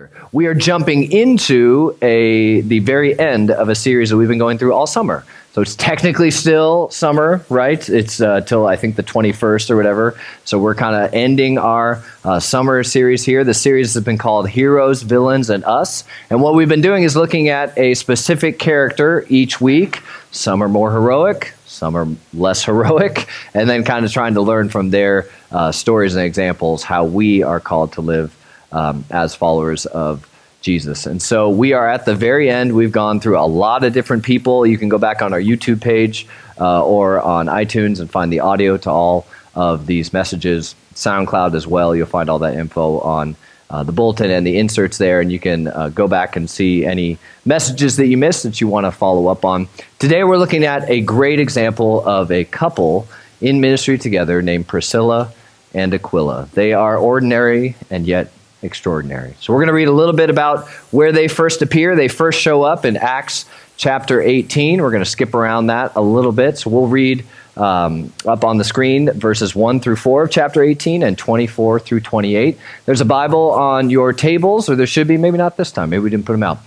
together. We are jumping into the very end of a series that we've been going through all summer. So it's technically still summer, right? It's till I think the 21st or whatever. So we're kind of ending our summer series here. The series has been called Heroes, Villains, and Us. And what we've been doing is looking at a specific character each week. Some are more heroic, some are less heroic, and then kind of trying to learn from their stories and examples how we are called to live as followers of Jesus. And so we are at the very end. We've gone through a lot of different people. You can go back on our YouTube page or on iTunes and find the audio to all of these messages. SoundCloud as well. You'll find all that info on the bulletin and the inserts there, and you can go back and see any messages that you missed that you want to follow up on. Today we're looking at a great example of a couple in ministry together named Priscilla and Aquila. They are ordinary and yet extraordinary. So we're going to read a little bit about where they first appear. They first show up in Acts chapter 18. We're going to skip around that a little bit. So we'll read up on the screen verses 1 through 4 of chapter 18 and 24 through 28. There's a Bible on your tables, or there should be, maybe not this time. Maybe we didn't put them out.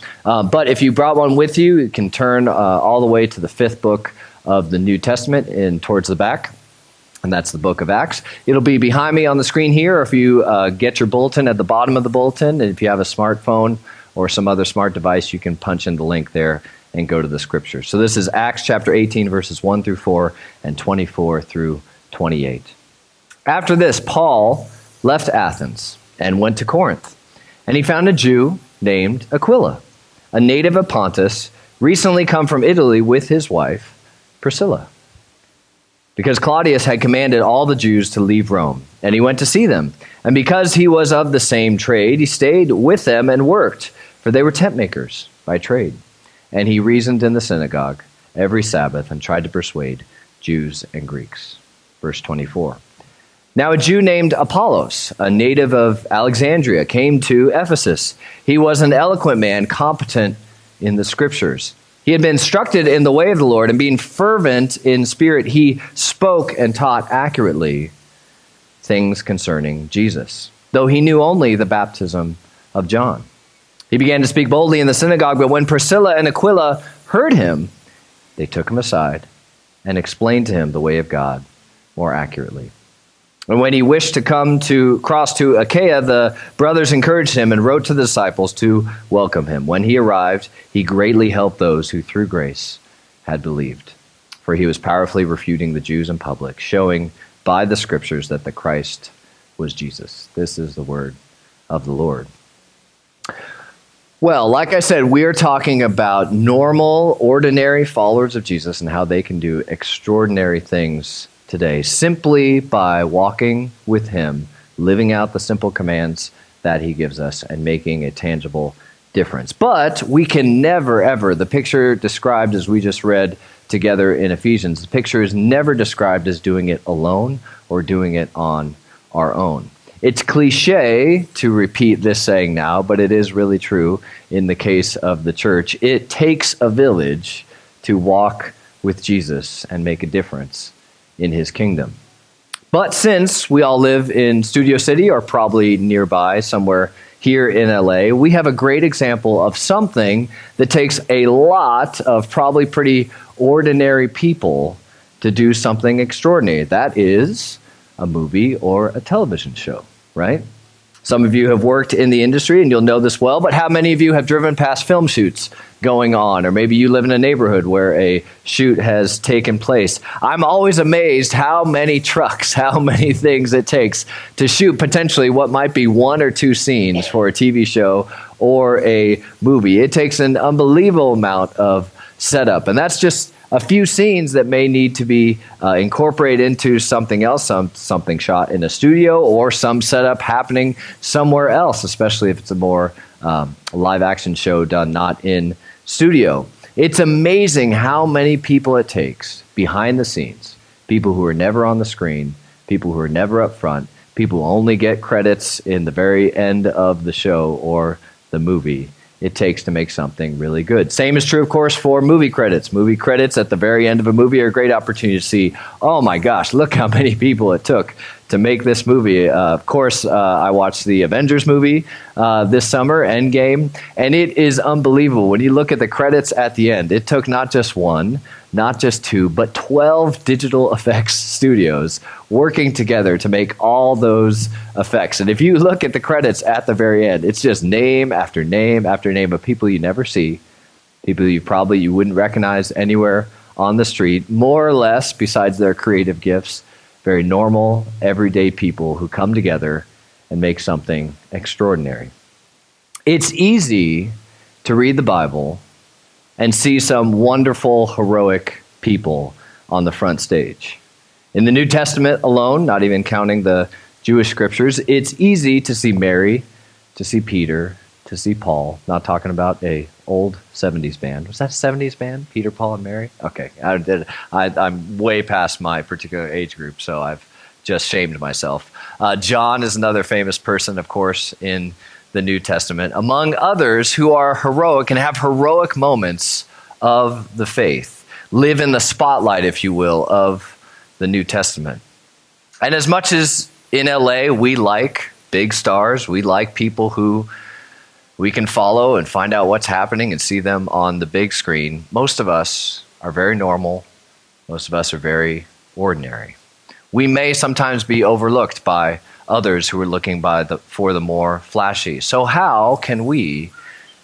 But if you brought one with you, you can turn all the way to the 5th book of the New Testament in towards the back. And that's the book of Acts. It'll be behind me on the screen here, or if you get your bulletin at the bottom of the bulletin, and if you have a smartphone or some other smart device, you can punch in the link there and go to the scripture. So this is Acts chapter 18, verses 1 through 4 and 24 through 28. After this, Paul left Athens and went to Corinth, and he found a Jew named Aquila, a native of Pontus, recently come from Italy with his wife, Priscilla. Because Claudius had commanded all the Jews to leave Rome, and he went to see them. And because he was of the same trade, he stayed with them and worked, for they were tent makers by trade. And he reasoned in the synagogue every Sabbath and tried to persuade Jews and Greeks. Verse 24. Now a Jew named Apollos, a native of Alexandria, came to Ephesus. He was an eloquent man, competent in the scriptures. He had been instructed in the way of the Lord, and being fervent in spirit, he spoke and taught accurately things concerning Jesus, though he knew only the baptism of John. He began to speak boldly in the synagogue, but when Priscilla and Aquila heard him, they took him aside and explained to him the way of God more accurately. And when he wished to cross to Achaia, the brothers encouraged him and wrote to the disciples to welcome him. When he arrived, he greatly helped those who through grace had believed. For he was powerfully refuting the Jews in public, showing by the scriptures that the Christ was Jesus. This is the word of the Lord. Well, like I said, we are talking about normal, ordinary followers of Jesus and how they can do extraordinary things today, simply by walking with him, living out the simple commands that he gives us, and making a tangible difference. But we can never, ever, the picture described as we just read together in Ephesians, the picture is never described as doing it alone or doing it on our own. It's cliche to repeat this saying now, but it is really true in the case of the church. It takes a village to walk with Jesus and make a difference in his kingdom. But since we all live in Studio City, or probably nearby somewhere here in LA, we have a great example of something that takes a lot of probably pretty ordinary people to do something extraordinary. That is a movie or a television show, right? Some of you have worked in the industry and you'll know this well, but how many of you have driven past film shoots going on? Or maybe you live in a neighborhood where a shoot has taken place. I'm always amazed how many trucks, how many things it takes to shoot potentially what might be 1 or 2 scenes for a TV show or a movie. It takes an unbelievable amount of setup, and that's just a few scenes that may need to be incorporated into something else, something shot in a studio or some setup happening somewhere else, especially if it's a more live action show done not in studio. It's amazing how many people it takes behind the scenes, people who are never on the screen, people who are never up front, people who only get credits in the very end of the show or the movie. it takes to make something really good. Same is true, of course, for movie credits. Movie credits at the very end of a movie are a great opportunity to see, oh my gosh, look how many people it took to make this movie. Of course, I watched the Avengers movie this summer, Endgame, and it is unbelievable. When you look at the credits at the end, it took not just one, not just two, but 12 digital effects studios working together to make all those effects. And if you look at the credits at the very end, it's just name after name after name of people you never see, people you wouldn't recognize anywhere on the street, more or less, besides their creative gifts, very normal, everyday people who come together and make something extraordinary. It's easy to read the Bible and see some wonderful, heroic people on the front stage. In the New Testament alone, not even counting the Jewish scriptures, it's easy to see Mary, to see Peter, to see Paul. Not talking about a old 70s band. Was that a 70s band? Peter, Paul, and Mary? Okay, I'm way past my particular age group, so I've just shamed myself. John is another famous person, of course, in the New Testament, among others who are heroic and have heroic moments of the faith, live in the spotlight, if you will, of the New Testament. And as much as in LA we like big stars, we like people who we can follow and find out what's happening and see them on the big screen, most of us are very normal. Most of us are very ordinary. We may sometimes be overlooked by others who are looking for the more flashy. So how can we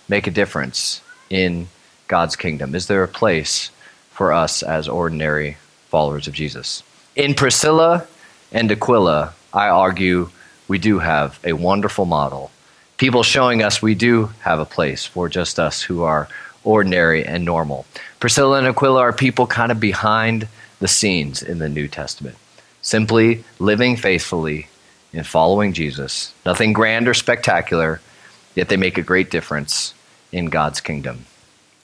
make a difference in God's kingdom? Is there a place for us as ordinary followers of Jesus? In Priscilla and Aquila, I argue we do have a wonderful model. People showing us we do have a place for just us who are ordinary and normal. Priscilla and Aquila are people kind of behind the scenes in the New Testament, simply living faithfully in following Jesus. Nothing grand or spectacular, yet they make a great difference in God's kingdom.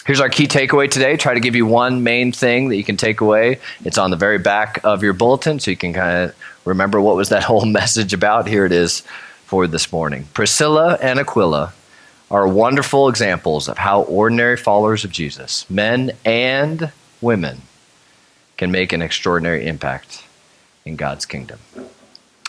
Here's our key takeaway today. Try to give you one main thing that you can take away. It's on the very back of your bulletin, so you can kind of remember what was that whole message about. Here it is for this morning. Priscilla and Aquila are wonderful examples of how ordinary followers of Jesus, men and women, can make an extraordinary impact in God's kingdom.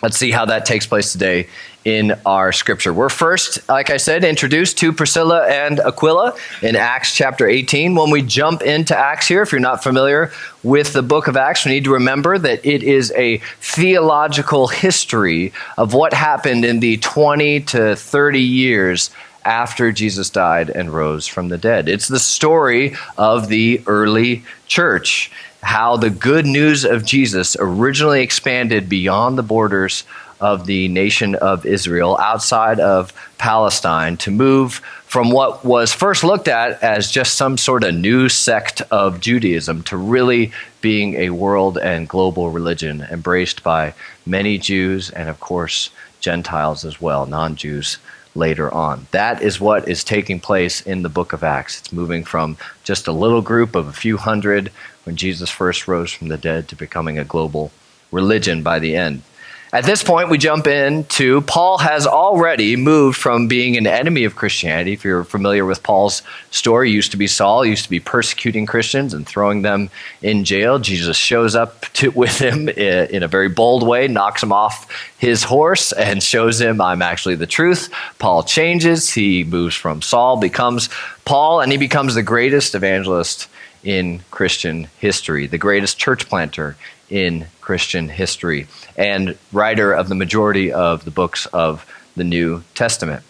Let's see how that takes place today in our scripture. We're first, like I said, introduced to Priscilla and Aquila in Acts chapter 18. When we jump into Acts here, if you're not familiar with the book of Acts, we need to remember that it is a theological history of what happened in the 20 to 30 years after Jesus died and rose from the dead. It's the story of the early church, how the good news of Jesus originally expanded beyond the borders of the nation of Israel, outside of Palestine, to move from what was first looked at as just some sort of new sect of Judaism to really being a world and global religion embraced by many Jews and, of course, Gentiles as well, non-Jews later on. That is what is taking place in the book of Acts. It's moving from just a little group of a few hundred when Jesus first rose from the dead to becoming a global religion by the end. At this point, we jump into Paul has already moved from being an enemy of Christianity. If you're familiar with Paul's story, used to be Saul, used to be persecuting Christians and throwing them in jail. Jesus shows up with him in a very bold way, knocks him off his horse and shows him, I'm actually the truth. Paul changes. He moves from Saul, becomes Paul, and he becomes the greatest evangelist in Christian history, the greatest church planter in Christian history, and writer of the majority of the books of the New Testament.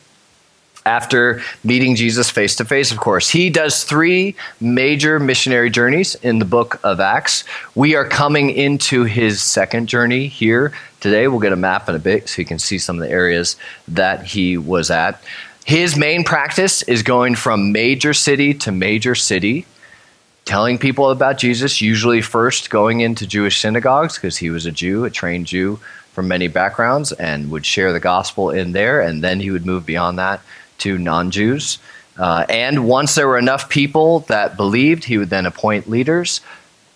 After meeting Jesus face to face, of course, he does 3 major missionary journeys in the book of Acts. We are coming into his second journey here today. We'll get a map in a bit so you can see some of the areas that he was at. His main practice is going from major city to major city, telling people about Jesus, usually first going into Jewish synagogues because he was a Jew, a trained Jew from many backgrounds, and would share the gospel in there, and then he would move beyond that to non-Jews. And once there were enough people that believed, he would then appoint leaders,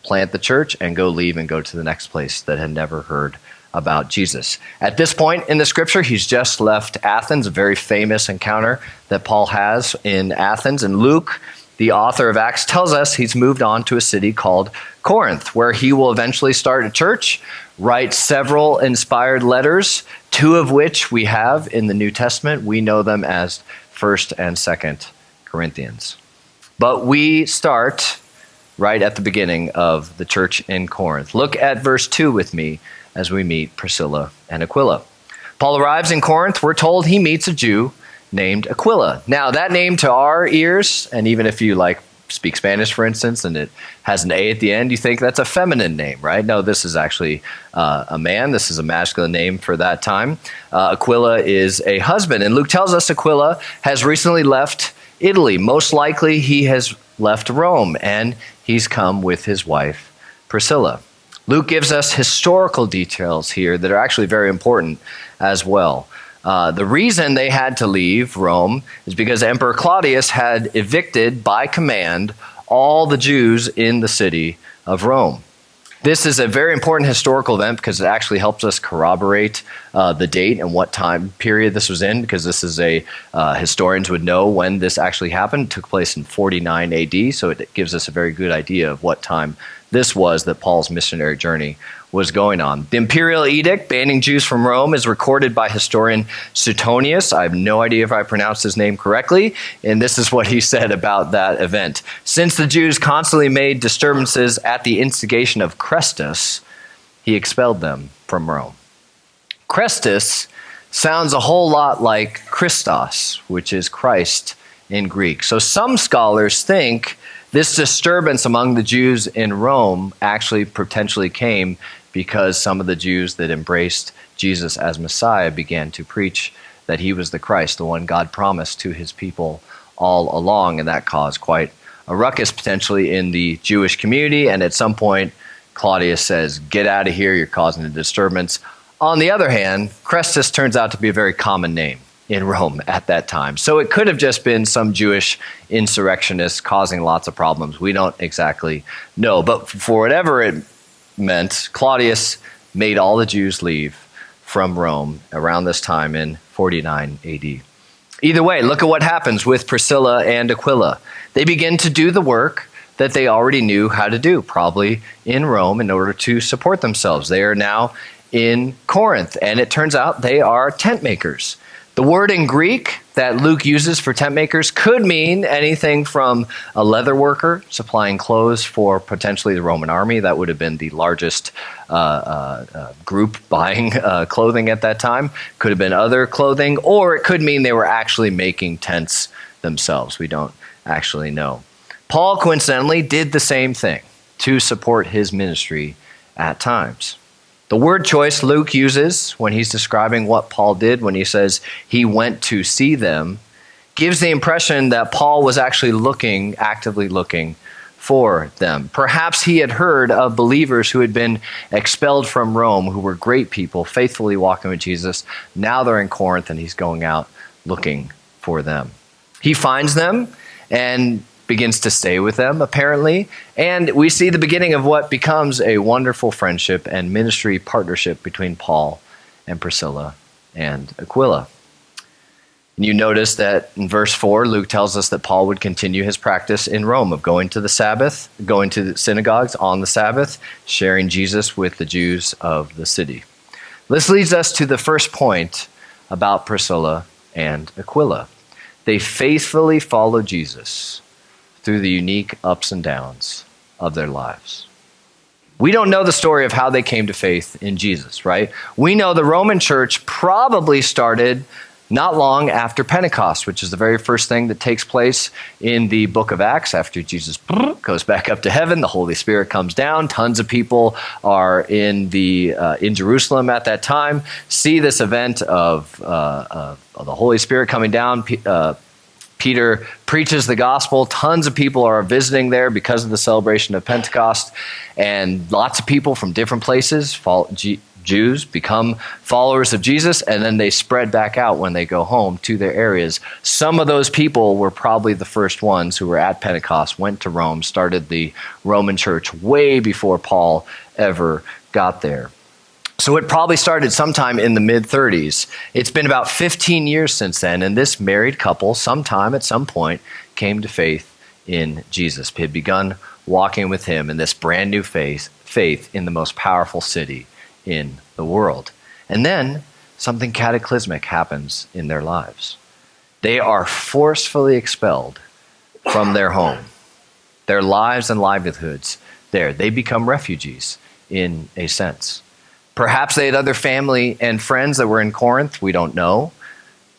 plant the church, and go leave and go to the next place that had never heard about Jesus. At this point in the scripture, he's just left Athens, a very famous encounter that Paul has in Athens. And Luke, the author of Acts, tells us he's moved on to a city called Corinth, where he will eventually start a church, write several inspired letters, two of which we have in the New Testament. We know them as 1st and 2nd Corinthians. But we start right at the beginning of the church in Corinth. Look at verse 2 with me as we meet Priscilla and Aquila. Paul arrives in Corinth. We're told he meets a Jew named Aquila. Now, that name to our ears, and even if you speak Spanish, for instance, and it has an A at the end, you think that's a feminine name, right? No, this is actually a man. This is a masculine name for that time. Aquila is a husband, and Luke tells us Aquila has recently left Italy. Most likely he has left Rome, and he's come with his wife, Priscilla. Luke gives us historical details here that are actually very important as well. The reason they had to leave Rome is because Emperor Claudius had evicted by command all the Jews in the city of Rome. This is a very important historical event because it actually helps us corroborate the date and what time period this was in, because this is historians would know when this actually happened. It took place in 49 AD, so it gives us a very good idea of what time this was that Paul's missionary journey was going on. The imperial edict banning Jews from Rome is recorded by historian Suetonius. I have no idea if I pronounced his name correctly, and this is what he said about that event. Since the Jews constantly made disturbances at the instigation of Chrestus, he expelled them from Rome. Chrestus sounds a whole lot like Christos, which is Christ in Greek. So some scholars think this disturbance among the Jews in Rome actually potentially came because some of the Jews that embraced Jesus as Messiah began to preach that he was the Christ, the one God promised to his people all along, and that caused quite a ruckus potentially in the Jewish community. And at some point, Claudius says, "Get out of here, you're causing a disturbance." On the other hand, Chrestus turns out to be a very common name in Rome at that time. So it could have just been some Jewish insurrectionists causing lots of problems. We don't exactly know. But for whatever it meant, Claudius made all the Jews leave from Rome around this time in 49 AD. Either way, look at what happens with Priscilla and Aquila. They begin to do the work that they already knew how to do, probably in Rome, in order to support themselves. They are now in Corinth, and it turns out they are tent makers. The word in Greek that Luke uses for tent makers could mean anything from a leather worker supplying clothes for potentially the Roman army. That would have been the largest group buying clothing at that time. Could have been other clothing, or it could mean they were actually making tents themselves. We don't actually know. Paul, coincidentally, did the same thing to support his ministry at times. The word choice Luke uses when he's describing what Paul did, when he says he went to see them, gives the impression that Paul was actually actively looking for them. Perhaps he had heard of believers who had been expelled from Rome, who were great people, faithfully walking with Jesus. Now they're in Corinth, and he's going out looking for them. He finds them and begins to stay with them, apparently. And we see the beginning of what becomes a wonderful friendship and ministry partnership between Paul and Priscilla and Aquila. And you notice that in verse 4, Luke tells us that Paul would continue his practice in Rome of going to the Sabbath, going to the synagogues on the Sabbath, sharing Jesus with the Jews of the city. This leads us to the first point about Priscilla and Aquila. They faithfully follow Jesus through the unique ups and downs of their lives. We don't know the story of how they came to faith in Jesus, right? We know the Roman church probably started not long after Pentecost, which is the very first thing that takes place in the book of Acts. After Jesus goes back up to heaven, the Holy Spirit comes down. Tons of people are in Jerusalem at that time, see this event of the Holy Spirit coming down. Peter preaches the gospel. Tons of people are visiting there because of the celebration of Pentecost. And lots of people from different places, Jews, become followers of Jesus. And then they spread back out when they go home to their areas. Some of those people were probably the first ones who were at Pentecost, went to Rome, started the Roman church way before Paul ever got there. So it probably started sometime in the mid-30s. It's been about 15 years since then, and this married couple sometime at some point came to faith in Jesus. They had begun walking with him in this brand new faith in the most powerful city in the world. And then something cataclysmic happens in their lives. They are forcefully expelled from their home, their lives and livelihoods there. They become refugees in a sense. Perhaps they had other family and friends that were in Corinth. We don't know.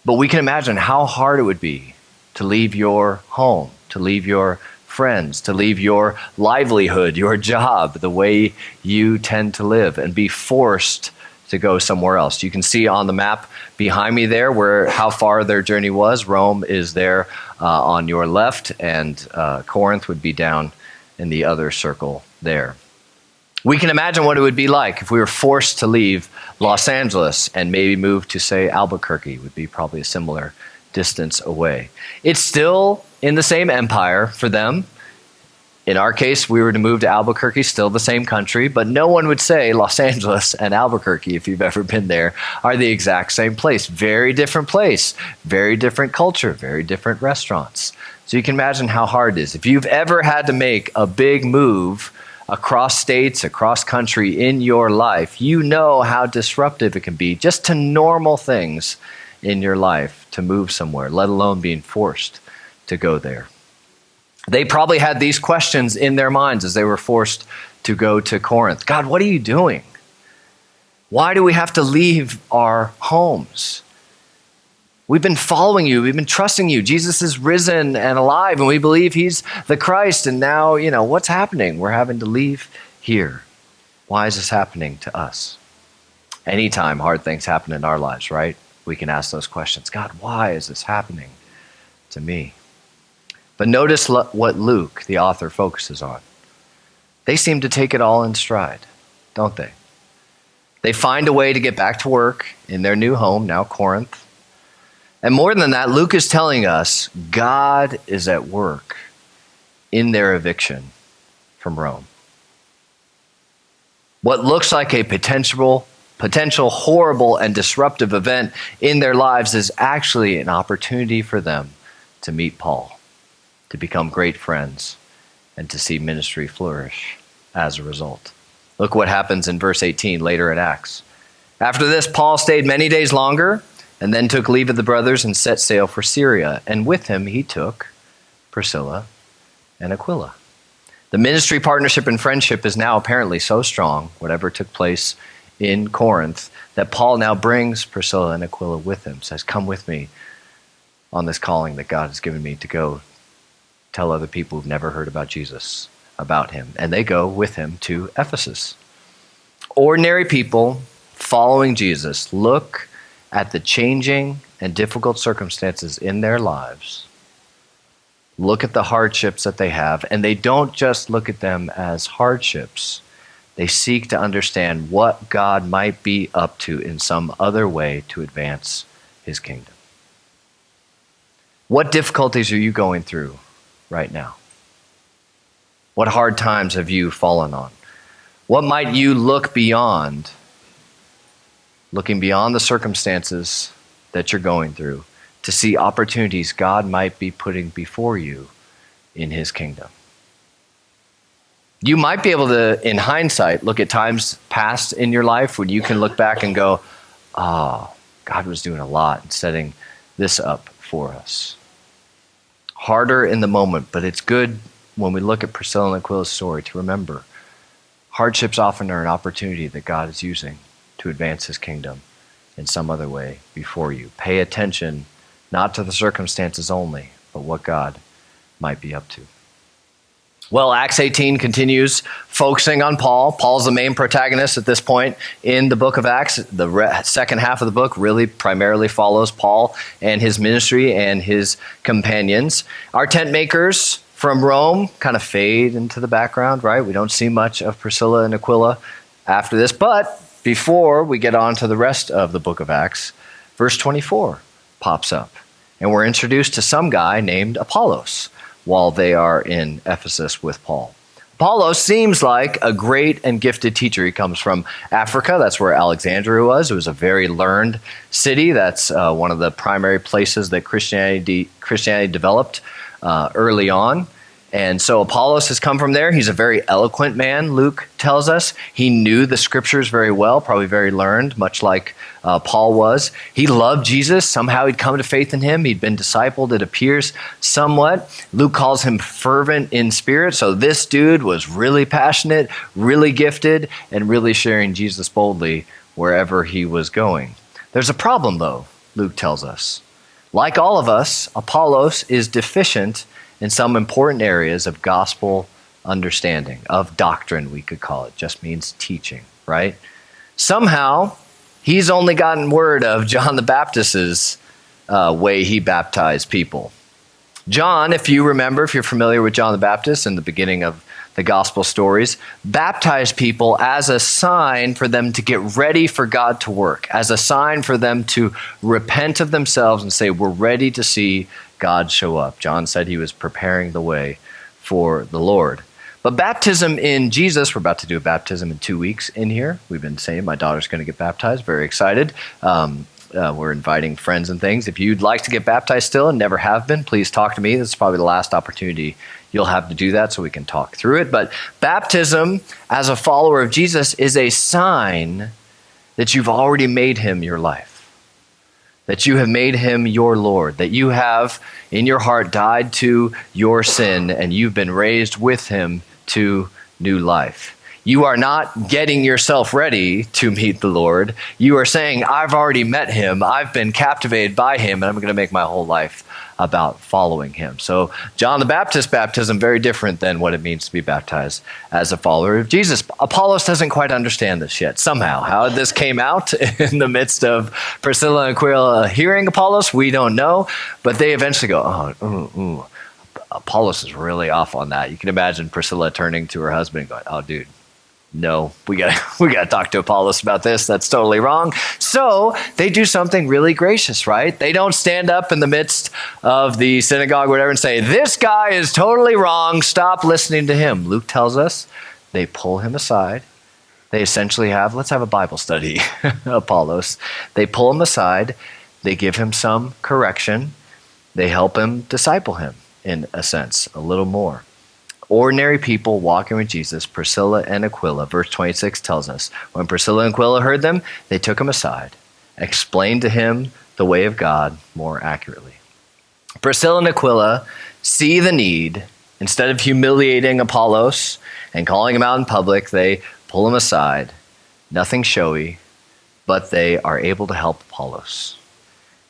But we can imagine how hard it would be to leave your home, to leave your friends, to leave your livelihood, your job, the way you tend to live, and be forced to go somewhere else. You can see on the map behind me there how far their journey was. Rome is there on your left, and Corinth would be down in the other circle there. We can imagine what it would be like if we were forced to leave Los Angeles and maybe move to, say, Albuquerque. Would be probably a similar distance away. It's still in the same empire for them. In our case, we were to move to Albuquerque, still the same country, but no one would say Los Angeles and Albuquerque, if you've ever been there, are the exact same place. Very different place, very different culture, very different restaurants. So you can imagine how hard it is. If you've ever had to make a big move across states, across country in your life, you know how disruptive it can be just to normal things in your life to move somewhere, let alone being forced to go there. They probably had these questions in their minds as they were forced to go to Corinth. God, what are you doing? Why do we have to leave our homes? We've been following you. We've been trusting you. Jesus is risen and alive, and we believe he's the Christ. And now, what's happening? We're having to leave here. Why is this happening to us? Anytime hard things happen in our lives, right? We can ask those questions. God, why is this happening to me? But notice what Luke, the author, focuses on. They seem to take it all in stride, don't they? They find a way to get back to work in their new home, now Corinth. And more than that, Luke is telling us God is at work in their eviction from Rome. What looks like a potential horrible and disruptive event in their lives is actually an opportunity for them to meet Paul, to become great friends, and to see ministry flourish as a result. Look what happens in verse 18 later in Acts. After this, Paul stayed many days longer and then took leave of the brothers and set sail for Syria. And with him he took Priscilla and Aquila. The ministry partnership and friendship is now apparently so strong, whatever took place in Corinth, that Paul now brings Priscilla and Aquila with him, says, come with me on this calling that God has given me to go tell other people who've never heard about Jesus about him. And they go with him to Ephesus. Ordinary people following Jesus look at the changing and difficult circumstances in their lives, look at the hardships that they have, and they don't just look at them as hardships. They seek to understand what God might be up to in some other way to advance his kingdom. What difficulties are you going through right now? What hard times have you fallen on? What might you look beyond, looking beyond the circumstances that you're going through, to see opportunities God might be putting before you in his kingdom? You might be able to, in hindsight, look at times past in your life when you can look back and go, God was doing a lot in setting this up for us. Harder in the moment, but it's good when we look at Priscilla and Aquila's story to remember hardships often are an opportunity that God is using to advance his kingdom in some other way before you. Pay attention not to the circumstances only, but what God might be up to. Well, Acts 18 continues focusing on Paul. Paul's the main protagonist at this point in the book of Acts. The second half of the book really primarily follows Paul and his ministry and his companions. Our tent makers from Rome kind of fade into the background, right? We don't see much of Priscilla and Aquila after this. But before we get on to the rest of the book of Acts, verse 24 pops up. And we're introduced to some guy named Apollos while they are in Ephesus with Paul. Apollos seems like a great and gifted teacher. He comes from Africa. That's where Alexandria was. It was a very learned city. That's one of the primary places that Christianity developed early on. And so Apollos has come from there. He's a very eloquent man, Luke tells us. He knew the scriptures very well, probably very learned, much like Paul was. He loved Jesus. Somehow he'd come to faith in him. He'd been discipled, it appears, somewhat. Luke calls him fervent in spirit. So this dude was really passionate, really gifted, and really sharing Jesus boldly wherever he was going. There's a problem, though, Luke tells us. Like all of us, Apollos is deficient in some important areas of gospel understanding, of doctrine, we could call it. Just means teaching, right? Somehow, he's only gotten word of John the Baptist's way he baptized people. John, if you remember, if you're familiar with John the Baptist in the beginning of the gospel stories, baptized people as a sign for them to get ready for God to work, as a sign for them to repent of themselves and say, we're ready to see God show up. John said he was preparing the way for the Lord. But baptism in Jesus, we're about to do a baptism in 2 weeks in here. We've been saying my daughter's going to get baptized. Very excited. We're inviting friends and things. If you'd like to get baptized still and never have been, please talk to me. This is probably the last opportunity you'll have to do that so we can talk through it. But baptism as a follower of Jesus is a sign that you've already made him your life, that you have made him your Lord, that you have in your heart died to your sin and you've been raised with him to new life. You are not getting yourself ready to meet the Lord. You are saying, I've already met him. I've been captivated by him, and I'm going to make my whole life about following him. So John the Baptist baptism, very different than what it means to be baptized as a follower of Jesus. Apollos doesn't quite understand this yet. Somehow, how this came out in the midst of Priscilla and Aquila hearing Apollos, we don't know. But they eventually go, Apollos is really off on that. You can imagine Priscilla turning to her husband and going, oh, dude, no, we got to talk to Apollos about this. That's totally wrong. So they do something really gracious, right? They don't stand up in the midst of the synagogue or whatever and say, this guy is totally wrong. Stop listening to him. Luke tells us they pull him aside. They essentially let's have a Bible study, Apollos. They pull him aside. They give him some correction. They help him disciple him in a sense, a little more. Ordinary people walking with Jesus, Priscilla and Aquila, verse 26 tells us, when Priscilla and Aquila heard them, they took him aside, explained to him the way of God more accurately. Priscilla and Aquila see the need. Instead of humiliating Apollos and calling him out in public, they pull him aside. Nothing showy, but they are able to help Apollos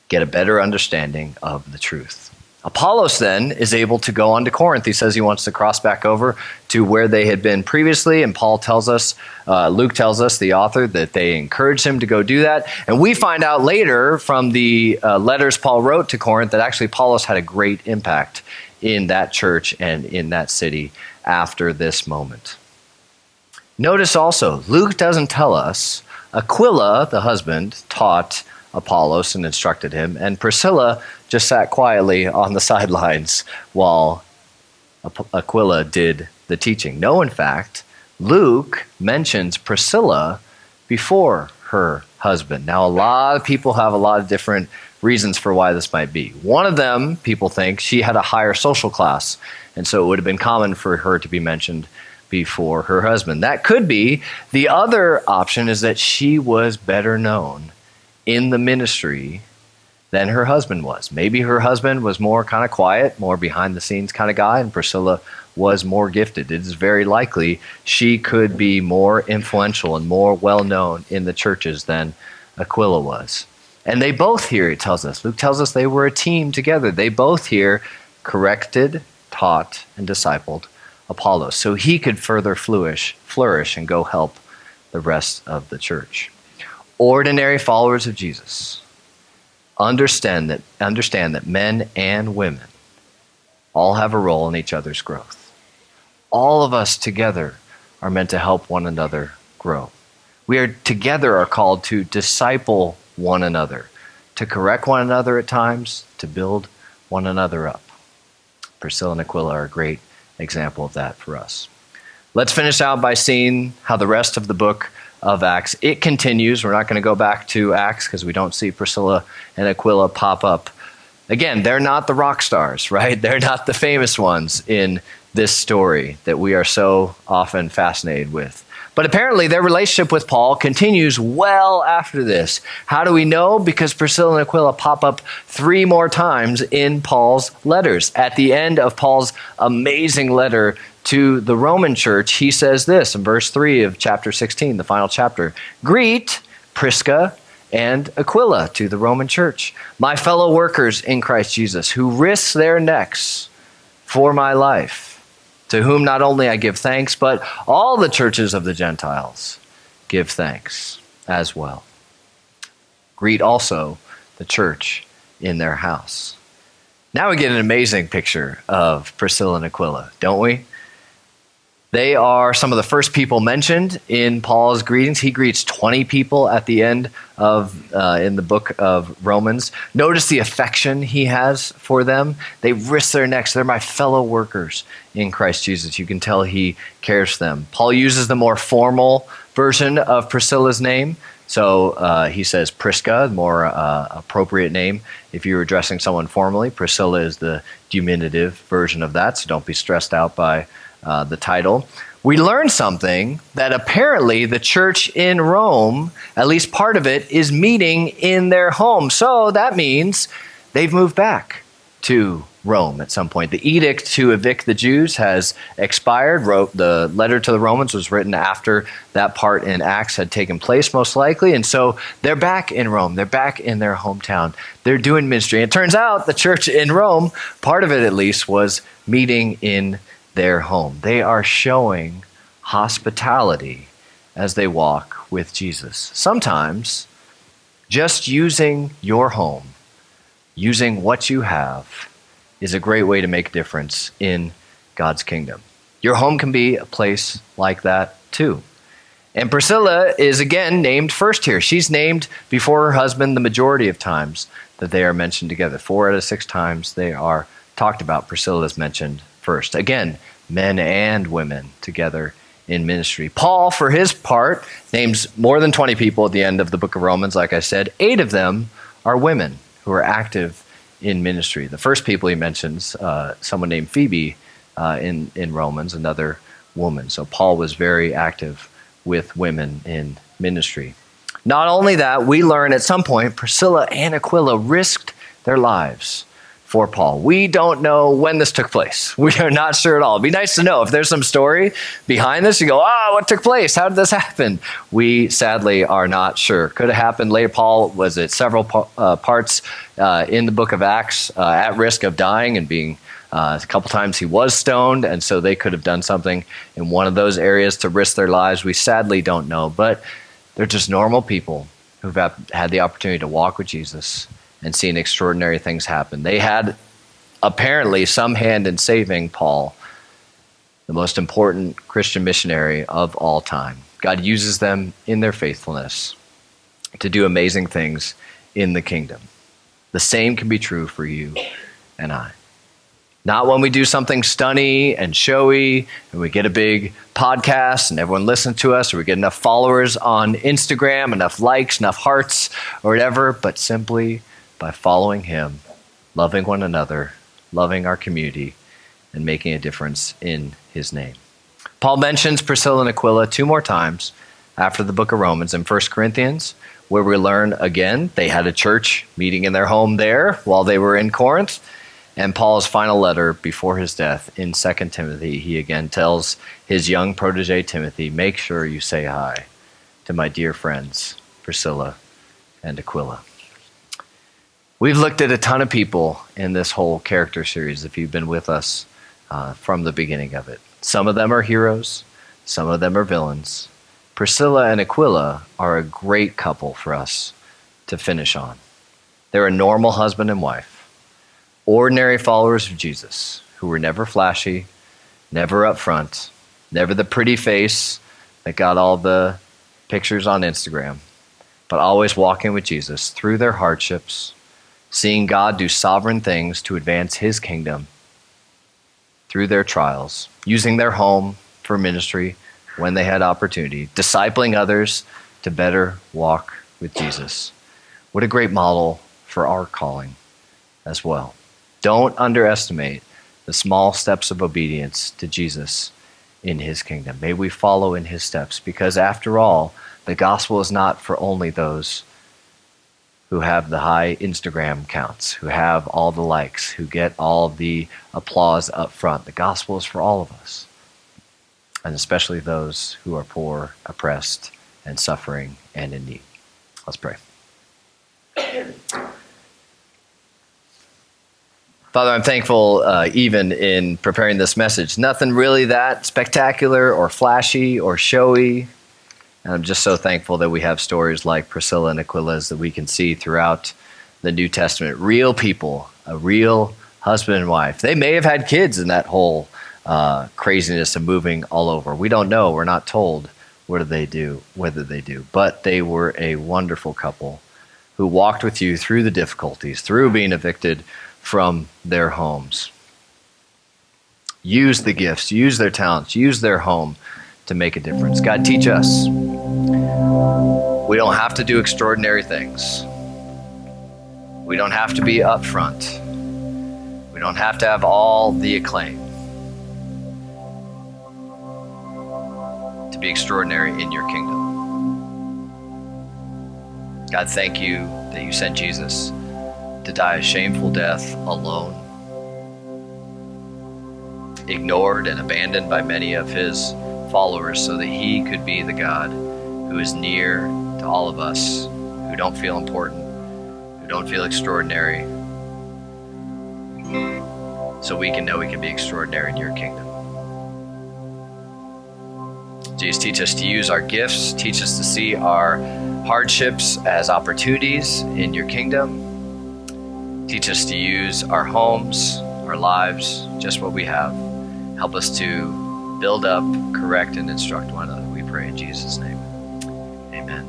get a better understanding of the truth. Apollos then is able to go on to Corinth. He says he wants to cross back over to where they had been previously. And Luke tells us, the author, that they encouraged him to go do that. And we find out later from the letters Paul wrote to Corinth that actually Apollos had a great impact in that church and in that city after this moment. Notice also, Luke doesn't tell us Aquila, the husband, taught Apollos and instructed him, and Priscilla just sat quietly on the sidelines while Aquila did the teaching. No, in fact, Luke mentions Priscilla before her husband. Now, a lot of people have a lot of different reasons for why this might be. One of them, people think, she had a higher social class, and so it would have been common for her to be mentioned before her husband. That could be. The other option is that she was better known in the ministry than her husband was. Maybe her husband was more kind of quiet, more behind the scenes kind of guy, and Priscilla was more gifted. It is very likely she could be more influential and more well known in the churches than Aquila was. And they both here, it tells us, Luke tells us they were a team together. They both here corrected, taught, and discipled Apollos so he could further flourish and go help the rest of the church. Ordinary followers of Jesus understand that men and women all have a role in each other's growth. All of us together are meant to help one another grow. We are called to disciple one another, to correct one another at times, to build one another up. Priscilla and Aquila are a great example of that for us. Let's finish out by seeing how the rest of the book of Acts, it continues. We're not going to go back to Acts because we don't see Priscilla and Aquila pop up. Again, they're not the rock stars, right? They're not the famous ones in this story that we are so often fascinated with. But apparently their relationship with Paul continues well after this. How do we know? Because Priscilla and Aquila pop up 3 more times in Paul's letters. At the end of Paul's amazing letter to the Roman church, he says this in verse 3 of chapter 16, the final chapter. Greet Prisca and Aquila to the Roman church, my fellow workers in Christ Jesus, who risk their necks for my life, to whom not only I give thanks, but all the churches of the Gentiles give thanks as well. Greet also the church in their house. Now we get an amazing picture of Priscilla and Aquila, don't we? They are some of the first people mentioned in Paul's greetings. He greets 20 people at the end of in the book of Romans. Notice the affection he has for them. They risk their necks. They're my fellow workers in Christ Jesus. You can tell he cares for them. Paul uses the more formal version of Priscilla's name. So he says Prisca, more appropriate name if you're addressing someone formally. Priscilla is the diminutive version of that, so don't be stressed out by the title. We learn something that apparently the church in Rome, at least part of it, is meeting in their home. So that means they've moved back to Rome at some point. The edict to evict the Jews has expired. The letter to the Romans was written after that part in Acts had taken place, most likely. And so they're back in Rome. They're back in their hometown. They're doing ministry. And it turns out the church in Rome, part of it at least, was meeting in their home. They are showing hospitality as they walk with Jesus. Sometimes just using your home, using what you have, is a great way to make a difference in God's kingdom. Your home can be a place like that too. And Priscilla is again named first here. She's named before her husband the majority of times that they are mentioned together. 4 out of 6 times they are talked about. Priscilla is mentioned first. Again, men and women together in ministry. Paul, for his part, names more than 20 people at the end of the book of Romans. Like I said, 8 of them are women who are active in ministry. The first people he mentions, someone named Phoebe in Romans, another woman. So Paul was very active with women in ministry. Not only that, we learn at some point Priscilla and Aquila risked their lives for Paul. We don't know when this took place. We are not sure at all. It'd be nice to know if there's some story behind this. You go, what took place? How did this happen? We sadly are not sure. Could have happened later. Paul was at several parts in the book of Acts at risk of dying and being a couple times he was stoned, and so they could have done something in one of those areas to risk their lives. We sadly don't know, but they're just normal people who've had the opportunity to walk with Jesus and seen extraordinary things happen. They had apparently some hand in saving Paul, the most important Christian missionary of all time. God uses them in their faithfulness to do amazing things in the kingdom. The same can be true for you and I. Not when we do something stunny and showy and we get a big podcast and everyone listens to us, or we get enough followers on Instagram, enough likes, enough hearts, or whatever, but simply by following him, loving one another, loving our community, and making a difference in his name. Paul mentions Priscilla and Aquila 2 more times after the book of Romans in 1 Corinthians, where we learn again they had a church meeting in their home there while they were in Corinth. And Paul's final letter before his death in 2 Timothy, he again tells his young protege Timothy, make sure you say hi to my dear friends, Priscilla and Aquila. We've looked at a ton of people in this whole character series, if you've been with us from the beginning of it. Some of them are heroes, some of them are villains. Priscilla and Aquila are a great couple for us to finish on. They're a normal husband and wife, ordinary followers of Jesus who were never flashy, never up front, never the pretty face that got all the pictures on Instagram, but always walking with Jesus through their hardships, seeing God do sovereign things to advance his kingdom through their trials, using their home, for ministry when they had opportunity, discipling others to better walk with Jesus. What a great model for our calling as well. Don't underestimate the small steps of obedience to Jesus in his kingdom. May we follow in his steps, because after all, the gospel is not for only those who have the high Instagram counts, who have all the likes, who get all the applause up front. The gospel is for all of us, and especially those who are poor, oppressed, and suffering and in need. Let's pray. Father, I'm thankful even in preparing this message. Nothing really that spectacular or flashy or showy. And I'm just so thankful that we have stories like Priscilla and Aquila's that we can see throughout the New Testament. Real people, a real husband and wife. They may have had kids in that whole craziness of moving all over. We don't know. We're not told whether they do. But they were a wonderful couple who walked with you through the difficulties, through being evicted from their homes. Use the gifts, use their talents, use their home to make a difference. God, teach us. We don't have to do extraordinary things. We don't have to be upfront. We don't have to have all the acclaim to be extraordinary in your kingdom. God, thank you that you sent Jesus to die a shameful death alone, ignored and abandoned by many of his followers, so that he could be the God who is near to all of us who don't feel important, who don't feel extraordinary, so we can know we can be extraordinary in your kingdom. Jesus, teach us to use our gifts, teach us to see our hardships as opportunities in your kingdom. Teach us to use our homes, our lives, just what we have. Help us to build up, correct, and instruct one another. We pray in Jesus' name. Amen.